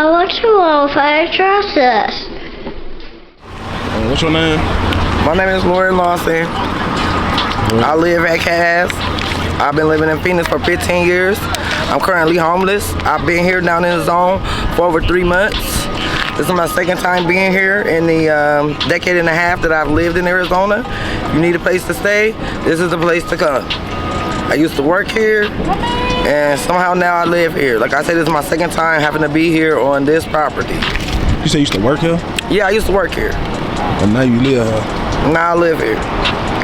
What's your welfare address? What's your name? My name is Lauren Lawson. I live at Cass. I've been living in Phoenix for 15 years. I'm currently homeless. I've been here down in the zone for over 3 months. This is my second time being here in the decade and a half that I've lived in Arizona. You need a place to stay, this is the place to come. I used to work here, and somehow now I live here. Like I said, this is my second time having to be here on this property. You say you used to work here? Yeah, I used to work here. And now you live here? Now I live here,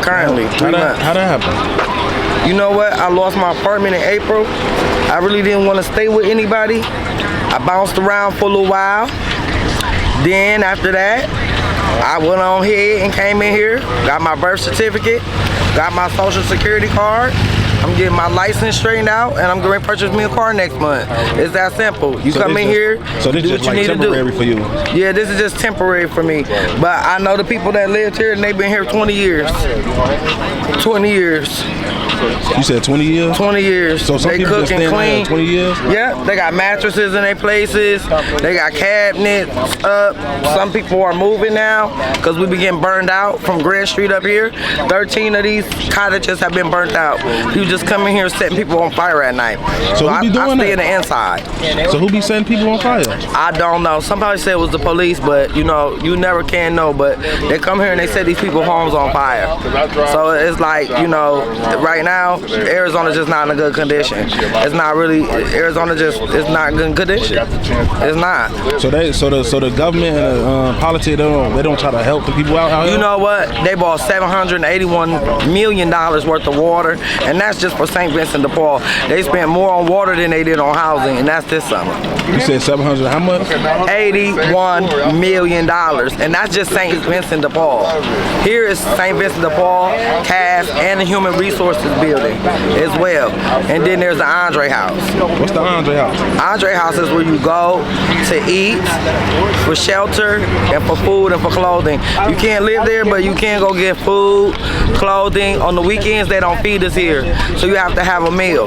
currently, 3 months. How'd that happen? You know what, I lost my apartment in April. I really didn't want to stay with anybody. I bounced around for a little while. Then after that, I went on ahead and came in here, got my birth certificate, got my social security card. I'm getting my license straightened out, and I'm going to purchase me a car next month. It's that simple. You come in here, so this do just what you like need to do. Temporary for you? Yeah, this is just temporary for me. But I know the people that lived here, and they've been here 20 years. 20 years. You said 20 years? 20 years. So some they people cook just and staying clean. there 20 years? Yeah, they got mattresses in their places. They got cabinets up. Some people are moving now because we be getting burned out from Grand Street up here. 13 of these cottages have been burnt out. You just come in here setting people on fire at night. So who be doing I stay that? in the inside. So who be setting people on fire? I don't know. Somebody said it was the police, but you know, you never can know. But they come here and they set these people's homes on fire. So it's like, you know, right now, Arizona's just not in a good condition. It's not really, Arizona just is not in good condition. It's not. So the government and politics, they don't try to help the people out here? You know what? They bought $781 million worth of water, and that's just for St. Vincent de Paul. They spent more on water than they did on housing, and that's this summer. You said 700, how much? $81 million, and that's just St. Vincent de Paul. Here is St. Vincent de Paul, Cass, and the Human Resources Building as well. And then there's the Andre House. What's the Andre House? Andre House is where you go to eat, for shelter, and for food and for clothing. You can't live there, but you can go get food, clothing. On the weekends, they don't feed us here, so you have to have a meal.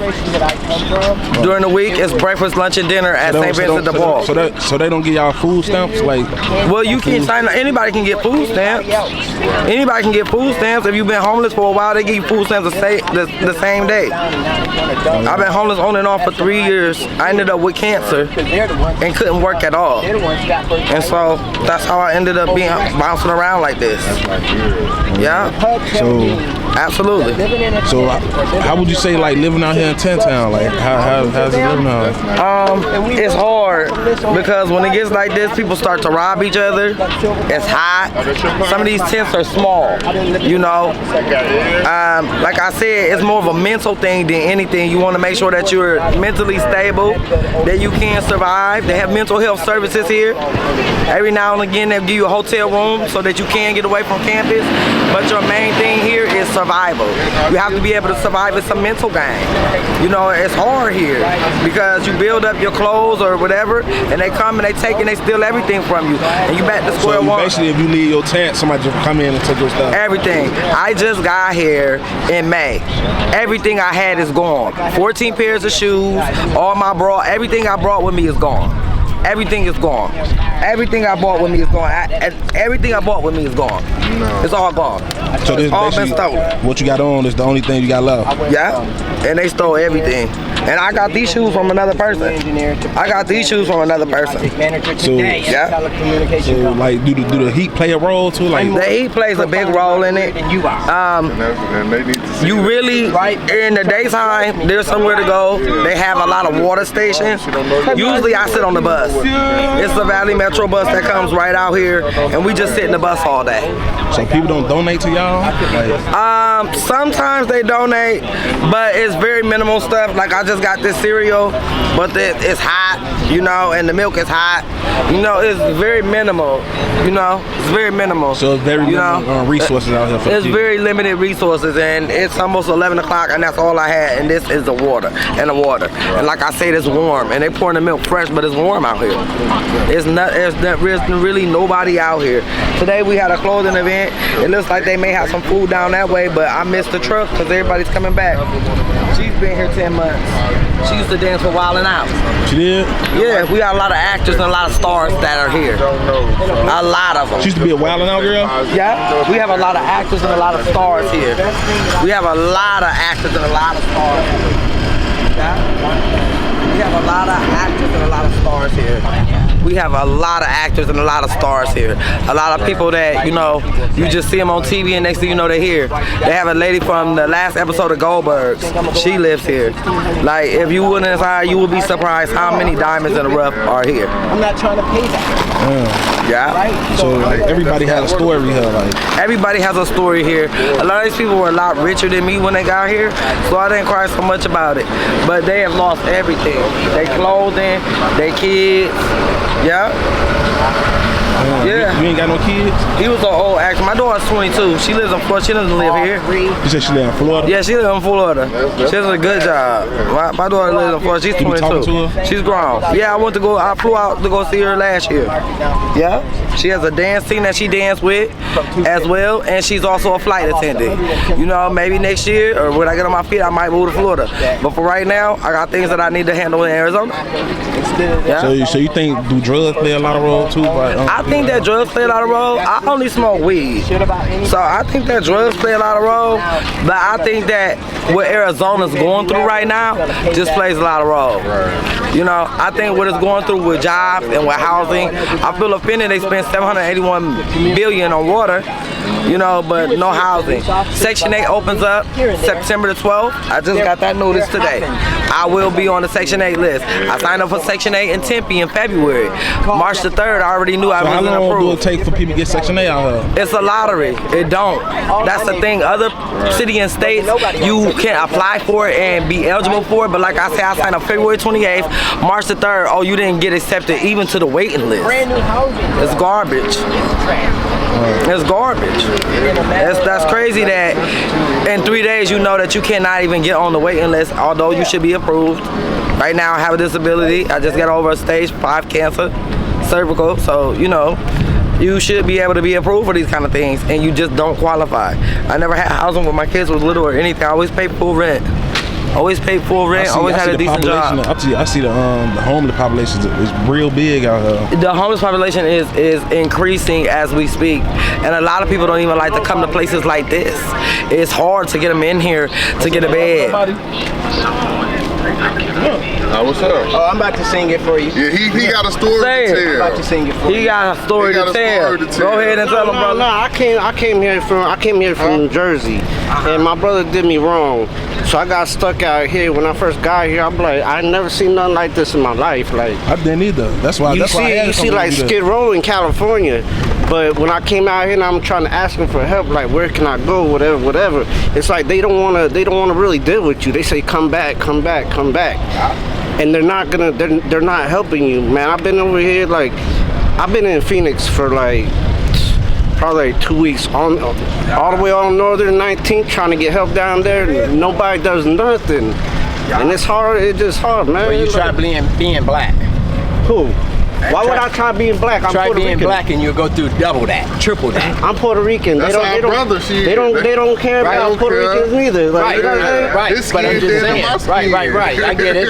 During the week, it's breakfast, lunch, and dinner at St. Vincent de Paul. So they don't give y'all food stamps? Like, well, you can sign up. Anybody can get food stamps. Anybody can get food stamps. If you've been homeless for a while, they give you food stamps the same day. I've been homeless on and off for 3 years. I ended up with cancer and couldn't work at all. And so that's how I ended up being bouncing around like this. Yeah. So absolutely. So how would you say like living out here in Tin Town? Like how's it living out here? It's hard because when it gets like this, people start to rob each other. It's hot. Some of these tents are small, you know. Like I said, it's more of a mental thing than anything. You want to make sure that you're mentally stable, that you can survive. They have mental health services here. Every now and again, they'll give you a hotel room so that you can get away from campus. But your main thing here is survival. You have to be able to survive in some mental game. You know, it's hard here because you build up your clothes or whatever, and they come and they take and they steal everything from you, and you back to square one. Basically, if you leave your tent, somebody just come in and take your stuff. Everything. I just got here in May. Everything I had is gone. 14 pairs of shoes, all my everything I brought with me is gone. Everything is gone. Everything I bought with me is gone. Everything I bought with me is gone. No. It's all gone. So this all been stolen. What you got on is the only thing you got left. Yeah, and they stole everything. And I got these shoes from another person. I got these shoes from another person. So yeah. So like, do the heat play a role too? Like the heat plays a big role in it. You really in the daytime, there's somewhere to go. They have a lot of water stations. Usually I sit on the bus. It's the Valley Metro bus that comes right out here, and we just sit in the bus all day. So people don't donate to y'all? Like, sometimes they donate, but it's very minimal stuff. Like I just got this cereal, but it's hot, you know, and the milk is hot. You know, it's very minimal. You know, it's very minimal. So it's very minimal resources out here for It's very limited resources, and it's almost 11 o'clock, and that's all I had. And this is the water and the water. And like I said, it's warm, and they pouring the milk fresh, but it's warm out here. There's really nobody out here. Today we had a clothing event. It looks like they may have some food down that way, but I missed the truck because everybody's coming back. She's been here 10 months. She used to dance for Wild 'N Out. She did? Yeah, we got a lot of actors and a lot of stars that are here. A lot of them. She used to be a Wild 'N Out girl? Yeah, we have a lot of actors and a lot of stars here. We have a lot of actors and a lot of stars here. Yeah. We have a lot of actors and a lot of stars here. We have a lot of actors and a lot of stars here. A lot of people that, you know, you just see them on TV and next thing you know they're here. They have a lady from the last episode of Goldbergs. She lives here. Like, if you went inside, you would be surprised how many diamonds in the rough are here. I'm not trying to pay that. Yeah. So like everybody has a story here. Like everybody has a story here. A lot of these people were a lot richer than me when they got here, so I didn't cry so much about it. But they have lost everything. Their clothing, their kids. Yeah. Yeah. You ain't got no kids? He was an old actor. My daughter's 22. She lives in Florida. She doesn't live here. You said she live in Florida? Yeah, she lives in Florida. She does a good job. My daughter lives in Florida. She's 22. You be talking to her? She's grown. Yeah, I flew out to go see her last year. Yeah. She has a dance team that she danced with as well, and she's also a flight attendant. You know, maybe next year or when I get on my feet, I might move to Florida. But for right now, I got things that I need to handle in Arizona. Yeah. So you think do drugs play a lot of role too? I think that drugs play a lot of role. I only smoke weed, so I think that drugs play a lot of role. But I think that what Arizona's going through right now just plays a lot of role. You know, I think what it's going through with jobs and with housing, I feel offended they spent $781 billion on water, you know, but no housing. Section 8 opens up September the 12th. I just got that notice today. I will be on the Section 8 list. I signed up for Section 8 in Tempe in February. March the 3rd, I already knew I wasn't approved. How long do it take for people to get Section 8 out here? It's a lottery. It don't. That's the thing. Other city and states, you can apply for it and be eligible for it. But like I said, I signed up February 28th. March the 3rd, oh, you didn't get accepted even to the waiting list. It's garbage. It's garbage. That's crazy that in 3 days you know that you cannot even get on the waiting list, although you should be approved. Right now I have a disability. I just got over a stage 5 cancer, cervical, so you know, you should be able to be approved for these kind of things, and you just don't qualify. I never had housing when my kids was little or anything. I always paid full rent. Always paid full rent. Always had a decent job. I see the homeless population is real big out here. The homeless population is increasing as we speak, and a lot of people don't even like to come to places like this. It's hard to get them in here to get a bed. What's up? Oh, I'm about to sing it for you. Yeah, he got a story to tell. I'm about to sing it for you. He got a story to tell. Go ahead and tell him, brother. No, I came here from New Jersey, and my brother did me wrong. So I got stuck out here. When I first got here, I'm like, I never seen nothing like this in my life. Like I didn't either. That's why. You see like Skid Row in California. But when I came out here and I'm trying to ask them for help, like where can I go, whatever. It's like they don't wanna really deal with you. They say come back. And they're not helping you, man. I've been over here, like I've been in Phoenix for like probably like 2 weeks all the way on Northern 19th trying to get help down there. Nobody does nothing. And it's hard, it's just hard, man. Well, you try being black. Who? Why would I try being black? I'm try Puerto being Rican. black and you'll go through double that, triple that. I'm Puerto Rican. That's our brother, they don't care about Puerto Ricans neither. Like, Right, but I'm just saying. Right. I get it.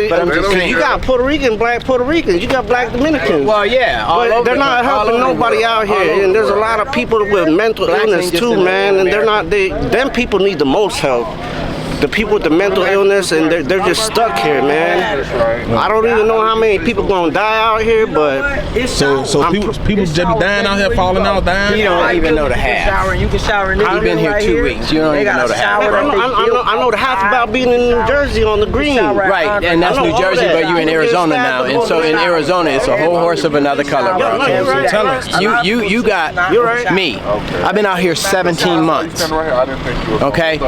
But I'm just saying. You got Puerto Rican, black Puerto Ricans. You got black Dominicans. Well, yeah. But they're not helping nobody out here. And there's a lot of people with mental illness too, man. And they're not. Them people need the most help. The people with the mental illness, and they're just stuck here, man. I don't even know how many people gonna die out here, but so people just be dying out here, falling out, dying. You don't even know the half. You can shower in You've been here 2 weeks. You don't even know the half. I know the half about being in New Jersey on the green. Right, and that's New Jersey, but you're in Arizona now, and so in Arizona it's a whole horse of another color, bro. Right. Tell us. You got me. I've been out here 17 months. Okay,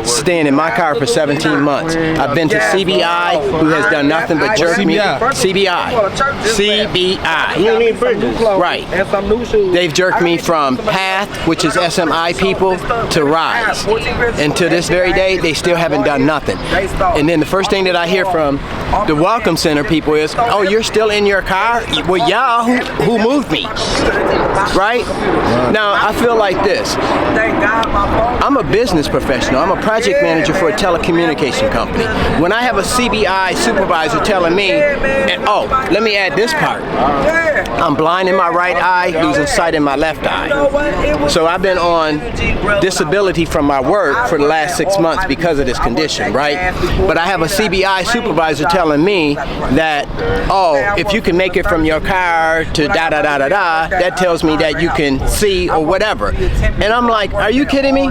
staying in my car for 17 months. I've been to CBI, who has done nothing but jerk me. CBI. You need bridges. Right. They've jerked me from PATH, which is SMI people, to RISE. And to this very day, they still haven't done nothing. And then the first thing that I hear from the Welcome Center people is, oh, you're still in your car? Well, y'all, who moved me? Right? Now, I feel like this. I'm a business professional. I'm a project manager for a telecommunication company. When I have a CBI supervisor telling me, and oh, let me add this part. I'm blind in my right eye, losing sight in my left eye. So I've been on disability from my work for the last 6 months because of this condition, right? But I have a CBI supervisor telling me that, oh, if you can make it from your car to da-da-da-da-da, that tells me that you can see or whatever. And I'm like, are you kidding me?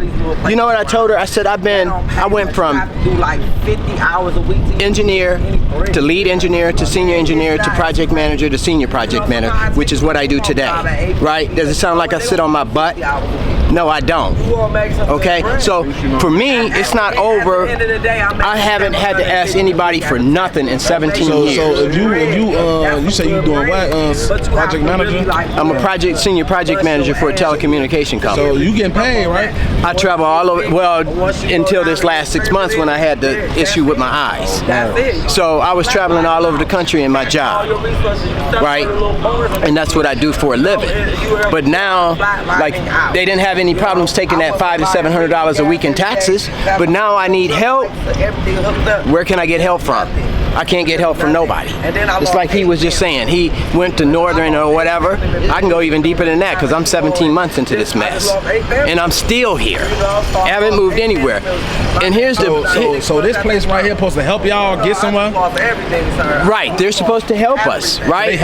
You know what I told her? I said, I went from engineer to lead engineer to senior engineer to project manager to senior project manager, which is what I do today, right? Does it sound like I sit on my butt? No, I don't. Okay, so for me, it's not over. I haven't had to ask anybody for nothing in 17 years. So if you say you're doing what, project manager? I'm a senior project manager for a telecommunication company. So you getting paid, right? I travel all over, well, until this last 6 months when I had the issue with my eyes. So I was traveling all over the country in my job, right? And that's what I do for a living. But now, like, they didn't have any problems taking that $500 to $700 a week in taxes, but now I need help. Where can I get help from? I can't get help from nobody. It's like he was just saying, he went to Northern or whatever. I can go even deeper than that because I'm 17 months into this mess. And I'm still here. I haven't moved anywhere. And here's So this place right here supposed to help y'all get somewhere? Right, they're supposed to help us, right?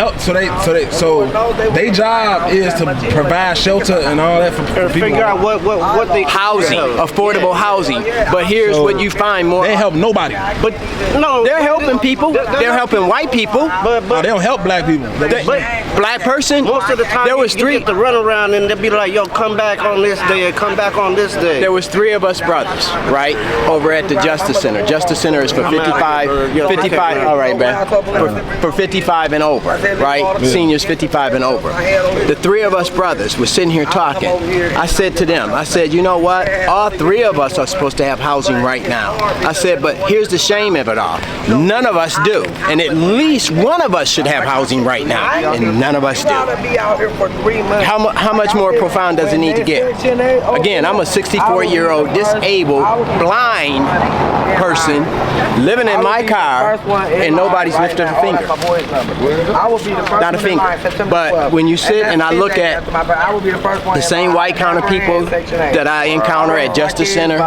So their job is to provide shelter and all that for people. Figure out what they housing, affordable housing. But here's what you find more. They help nobody. But no, they're helping people. They're helping white people. But they don't help black people. Black person. Most of the time, there was you get to run around and they'll be like, "Yo, come back on this day, come back on this day." There was 3 of us brothers, right, over at the Justice Center. Justice Center is for 55. All right, man. For 55 and over, right? Seniors 55 and over. The 3 of us brothers were sitting here talking. I said to them, I said, you know what? All 3 of us are supposed to have housing right now. I said, but here's the shame of it all. None of us do. And at least one of us should have housing right now. And none of us do. How much more profound does it need to get? Again, I'm a 64-year-old disabled, blind person living in my car and nobody's lifted a finger. Not a finger. But when you sit and I look at the same white counter people that I encounter at Justice Center,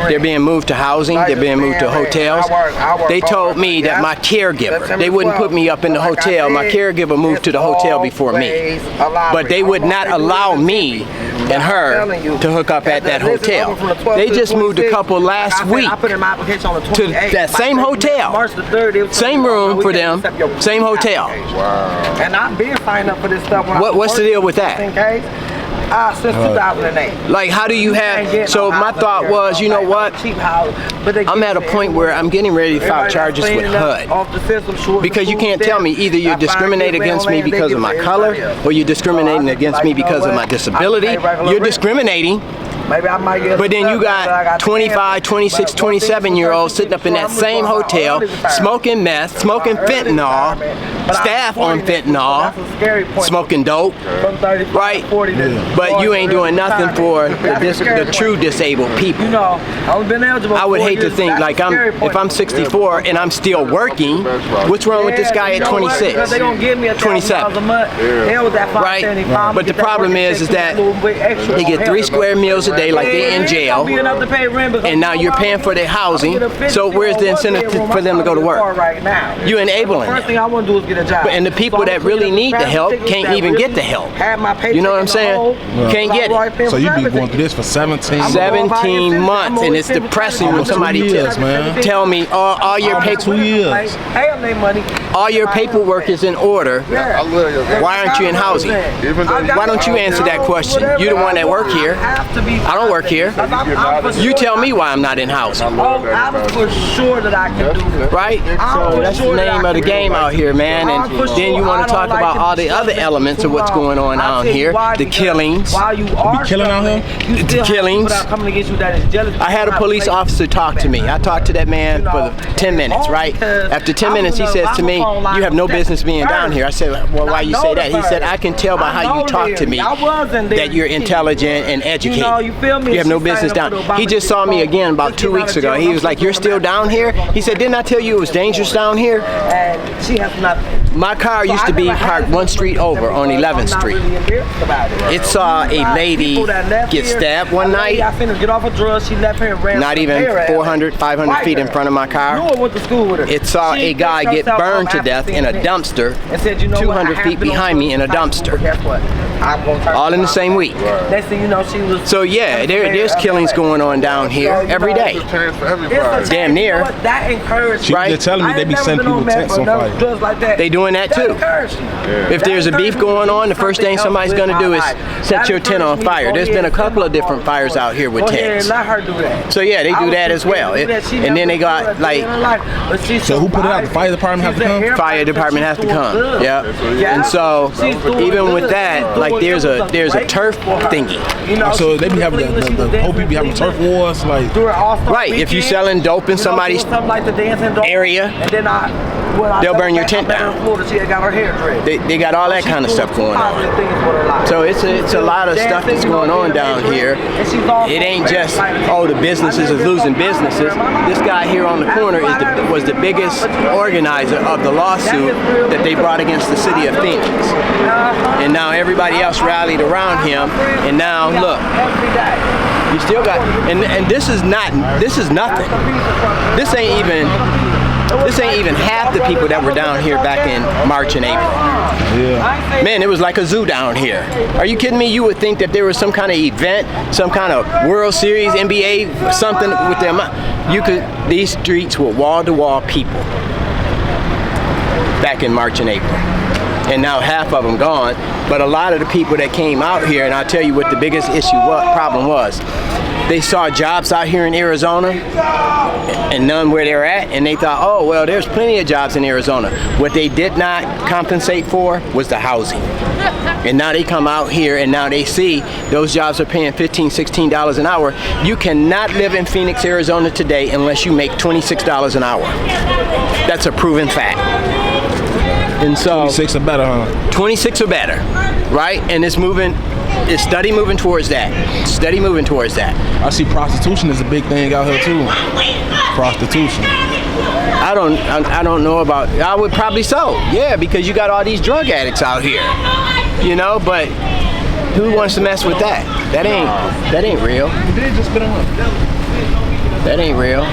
they're being moved to housing, they're being moved to hotels. They told me that my caregiver, they wouldn't put me up in the hotel, my caregiver moved to the hotel before me. But they would not allow me and her to hook up at that hotel. They just moved a couple last week to that same hotel. Same room for them, same hotel. And I've been signed up for this stuff. What's the deal with that? Since 2008. Like, how do you have, so my thought was, you know what, I'm at a point where I'm getting ready to file charges with HUD. Because you can't tell me either you're discriminating against me because of my color or you're discriminating against me because of my disability. You're discriminating. But then you got 25, 26, 27-year-olds sitting up in that same hotel, smoking meth, smoking fentanyl, staff on fentanyl, smoking dope, right? But you ain't doing nothing for the true disabled people. I would hate to think, like, if I'm 64 and I'm still working, what's wrong with this guy at 26, 27, right? But the problem is that they get 3 square meals a day like they're in jail, and now you're paying for their housing, so where's the incentive for them to go to work? You're enabling them. And the people that really need the help can't even get the help. You know what I'm saying? Can't get it. So you've been going through this for 17 months, and it's depressing when somebody tell me all your paperwork is in order. Why aren't you in housing? Why don't you answer that question? You're the one that work here. I don't work here. You tell me why I'm not in housing. I'm for sure that I can do it. Right? So that's the name of the game out here, man. And then you want to talk about all the other elements of what's going on out here. The killings. You be killing out here? The killings. I had a police officer talk to me. I talked to that man for 10 minutes, right? After 10 minutes, he says to me, you have no business being down here. I said, well, why you say that? He said, I can tell by how you talk to me that you're intelligent and educated. feel me? You have no business down. He just saw me again about 2 weeks ago. He was like, "You're still down here?" He said, "Didn't I tell you it was dangerous down here?" And she has nothing. My car used to be parked one street over on 11th Street. It saw a lady get stabbed one night, not even 400, 500 feet in front of my car. It saw a guy get burned to death in a dumpster 200 feet behind me in a dumpster. All in the same week. So yeah, there's killings going on down here every day. Damn near. Right? They're telling me they be sending people tents on fire. They doing that too. If there's a beef going on, the first thing somebody's gonna do is set your tent on fire. There's been a couple of different fires out here with tents. So yeah, they do that as well. And then they got like. So who put it out? The fire department have to come? Fire department has to come. Yeah. And so even with that, like there's a turf thingy. So they be having the whole people be having turf wars, like. Right. If you selling dope in somebody's area, they'll burn your tent down. They got all that kind of stuff going on. So it's a lot of stuff that's going on down here. It ain't just, oh, the businesses is losing businesses. This guy here on the corner was the biggest organizer of the lawsuit that they brought against the city of Phoenix. And now everybody else rallied around him. And now look, you still got, and this is nothing. This ain't even half the people that were down here back in March and April. Yeah. Man, it was like a zoo down here. Are you kidding me? You would think that there was some kind of event, some kind of World Series, NBA, something with them. These streets were wall-to-wall people back in March and April. And now half of them gone. But a lot of the people that came out here, and I'll tell you what the biggest problem was. They saw jobs out here in Arizona and none where they're at, and they thought, oh, well, there's plenty of jobs in Arizona. What they did not compensate for was the housing. And now they come out here and now they see those jobs are paying $15, $16 an hour. You cannot live in Phoenix, Arizona today unless you make $26 an hour. That's a proven fact. And so 26 or better, huh? 26 or better, right? And it's steady moving towards that. Steady moving towards that. I see prostitution is a big thing out here too. Prostitution. I don't know about. I would probably so. Yeah, because you got all these drug addicts out here. You know, but who wants to mess with that? That ain't real. That ain't real.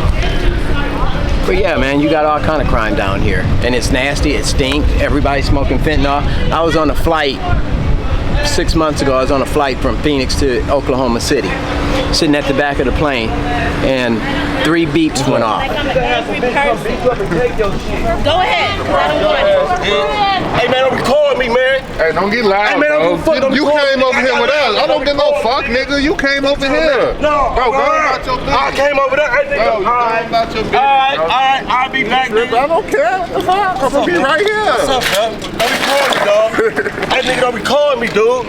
But yeah, man, you got all kind of crime down here, and it's nasty. It stinks. Everybody's smoking fentanyl. I was on a flight 6 months ago. I was on a flight from Phoenix to Oklahoma City, sitting at the back of the plane, and 3 beeps went off. Go ahead. Hey man, don't record me, man. Hey, don't get loud, bro. You came over here with us. I don't give no fuck, nigga. You came over here. No, bro, go about your business. I came over there. Bro, go about your business. Alright, I'll be back, nigga. I don't care. I'm gonna be right here. What's up, man? Don't record me, dog. Hey, nigga, don't record me, dude.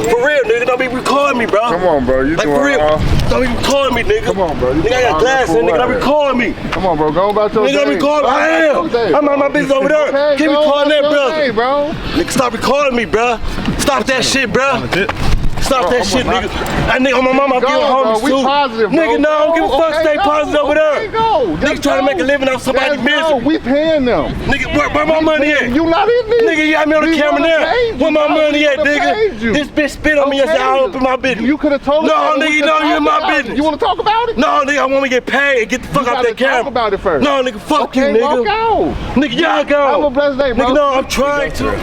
For real, nigga, don't be recording me, bro. Come on, bro. You like, doing for real. wrong. Don't be recording me, nigga. Come on, bro. Nigga, I got glasses, nigga, don't record me. Come on, bro. Go about your nigga, don't record me. I am. I'm on my business over there. Okay, Keep recording that, hey, bro. Nigga, stop recording me, bro. Stop that shit, bro. Stop that shit, nigga. That nigga on my mama, I'm getting homies too. Positive, bro. Nigga, no, I don't give a fuck. Stay positive over there. Nigga trying to make a living off somebody's business. We paying them. Nigga, where my money at? You not in this. Nigga, you got me on the camera now. Where my money at, nigga? This bitch spit on me and said I don't open my business. You could have told us. No, nigga, no, you in my business. You want to talk about it? No, nigga, I want to get paid and get the fuck out that camera. Talk about it first. No, nigga, fuck you, nigga. Walk out. Nigga, y'all go. Have a blessed day, bro. Nigga, no, I'm trying to.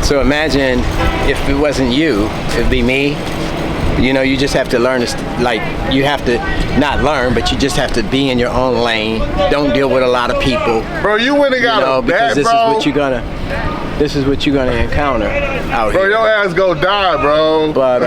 So imagine if it wasn't you, it'd be me. You know, you just have to learn to, like, you have to not learn, but you just have to be in your own lane. Don't deal with a lot of people. Bro, you went and got a because bat, this bro. This is what you're gonna encounter out here. Bro, your ass go die, bro. But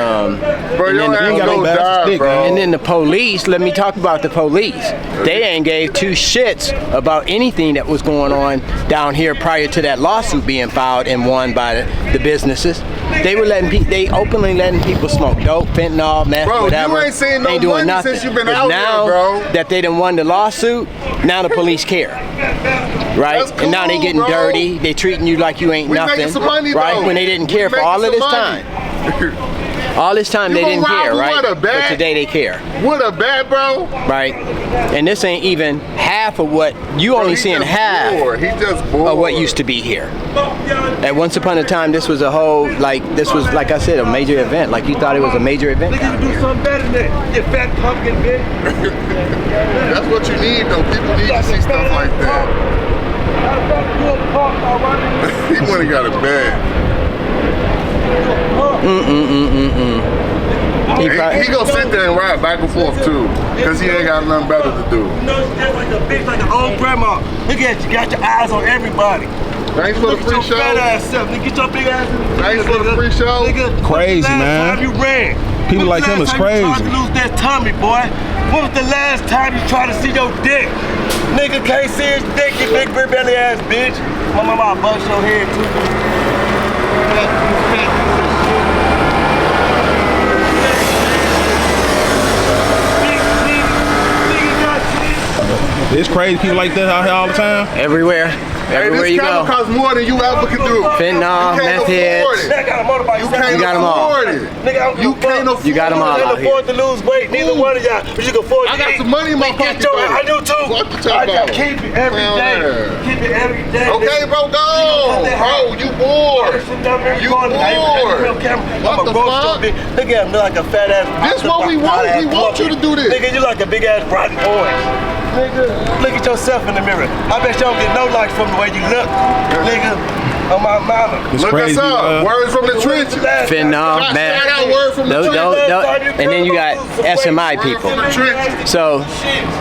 bro, your ass go die, bro. And then the police. Let me talk about the police. They ain't gave 2 shits about anything that was going on down here prior to that lawsuit being filed and won by the businesses. They were they openly letting people smoke dope, fentanyl, meth, bro, whatever. You ain't seen no ain't doing money nothing. since you been but out now here, bro. that they done won the lawsuit, now the police care. Right? Cool, and now they getting dirty. They treating you like you ain't nothing. Some money, right? Though. When they didn't care for all of this time. All this time You they gonna didn't rob care, me right? with a But bat? today they care, With a bat, bro? right? And this ain't even half of what you only He seeing just half bored. He just bored. of what used to be here. At once upon a time, this was a whole, this was, like I said, a major event. Like you thought it was a major event. Nigga, you do something better than that. You fat pumpkin, bitch. That's what you need, though. People need to see stuff like that. He went and got a bag. He gonna sit there and ride back and forth too, cause he ain't got nothing better to do. You know, you just like a bitch, like an old grandma. Look at you, got your eyes on everybody. Thanks for the free Look at your show. fat ass self. Nigga, get your big ass in the Thanks for the free show. Nigga, Crazy, when's the last man. time you ran? People When's like the him last is time you tried crazy. to lose that tummy, boy? When was the last time you tried to see your dick? Nigga can't see his dick, you big beer belly ass bitch. My mama, I bust your head too. It's crazy. People like that out here all the time. Everywhere. Everywhere Hey, you this go. costs more than you ever could do. Fentanyl, You can't meth afford heads. it. Nigga got a motorbike. You can't got 'em all. afford it. Nigga, I don't You give a fuck. can't afford You got 'em all You out can't afford to lose weight, neither one of y'all. But you can afford to I got eat. some money in my Get pocket, your, though. I do too. What you talking I about? just keep it every Hell day. yeah. Keep it every day. Okay, nigga. bro, go. Bro, you bored. You bored. What the fuck? Look at him like a fat ass. This what we want. We want you to do this. Nigga, you like a big ass rotten orange. Nigga, look at yourself in the mirror. I bet you don't get no likes from the way you look. Nigga, on my mama. It's Look crazy. us up. Words from the trenches. Fentanyl, Shout meth. out word from the trenches. And then you got SMI people. From the trenches. So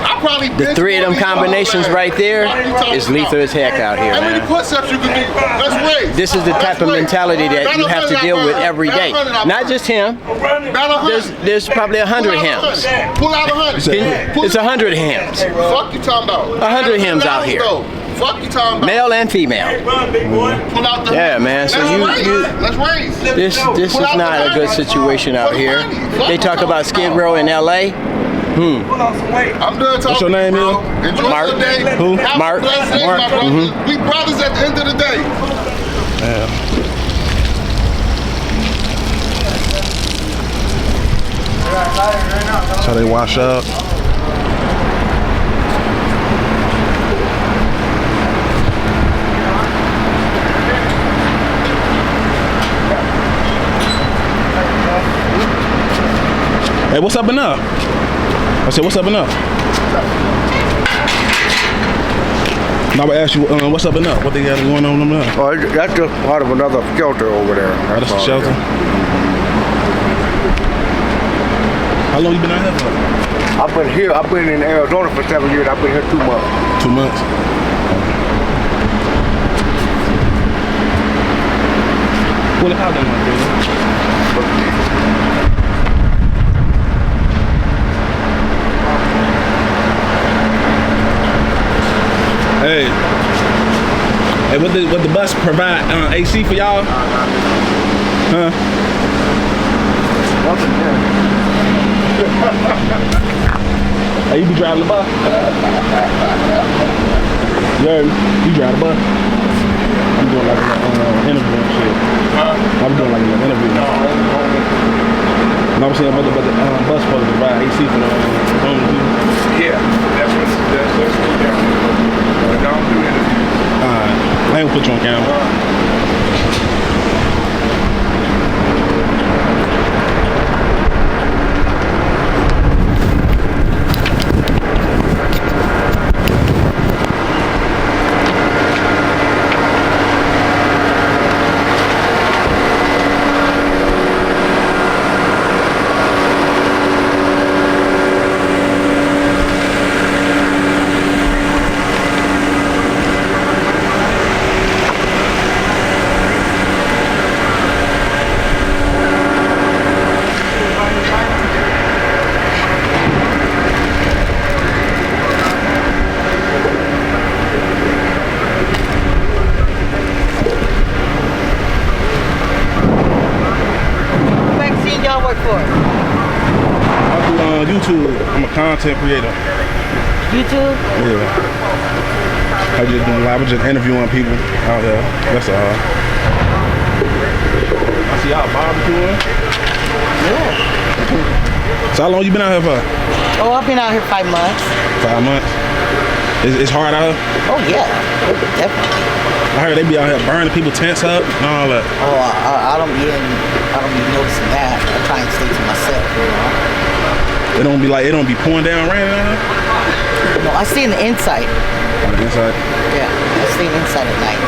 I probably the three of them combinations right there is lethal as heck out here, How many man. push-ups you can do? Let's race. This is the type of mentality that you have to deal with every day. Not just him. There's probably 100 hymns. Pull out 100. It's 100 hymns. Fuck you talking about. 100 hymns out here. Fuck you talking about. Male and female. Pull out the Yeah, man. So Let's race. this is not a good situation out here. They talk about Skid Row in LA. I'm done talking. What's your name, bro. Neil? Enjoy Mark. the day. Who? Have a Mark. blessed day, Mark. my brother. We brothers at the end of the day. Yeah. That's how they wash up. Hey, what's up and up? I said, what's up and up? Now I ask you, what's up and up? What they got going on now? Oh, that's just part of another shelter over there. Oh, that's the shelter. How long you been out here for? I've been in Arizona for 7 years. I've been here 2 months. 2 months. What the hell, brother? Hey, what the bus provide AC for y'all? Huh? Hey, you be driving the bus? You drive the bus? I'm doing like an interview and shit. I'm doing like an interview. No, I'm saying but the bus supposed to provide AC for the Yeah, that's what we got. Don't do interviews. Alright, I ain't gonna put you on camera. YouTube. I'm a content creator. YouTube? Yeah. I just doing live. I'm just interviewing people out there. That's all. I see y'all barbecuing. Yeah. So how long you been out here for? Oh, I've been out here 5 months. 5 months. It's hard out here? Oh, yeah. Definitely. I heard they be out here burning people tents up and all that. Oh, I don't be noticing that. I try and stay to myself, you know. It don't be pouring down raining out here? No, I stay in the inside. On the inside? Yeah, I stay inside at night.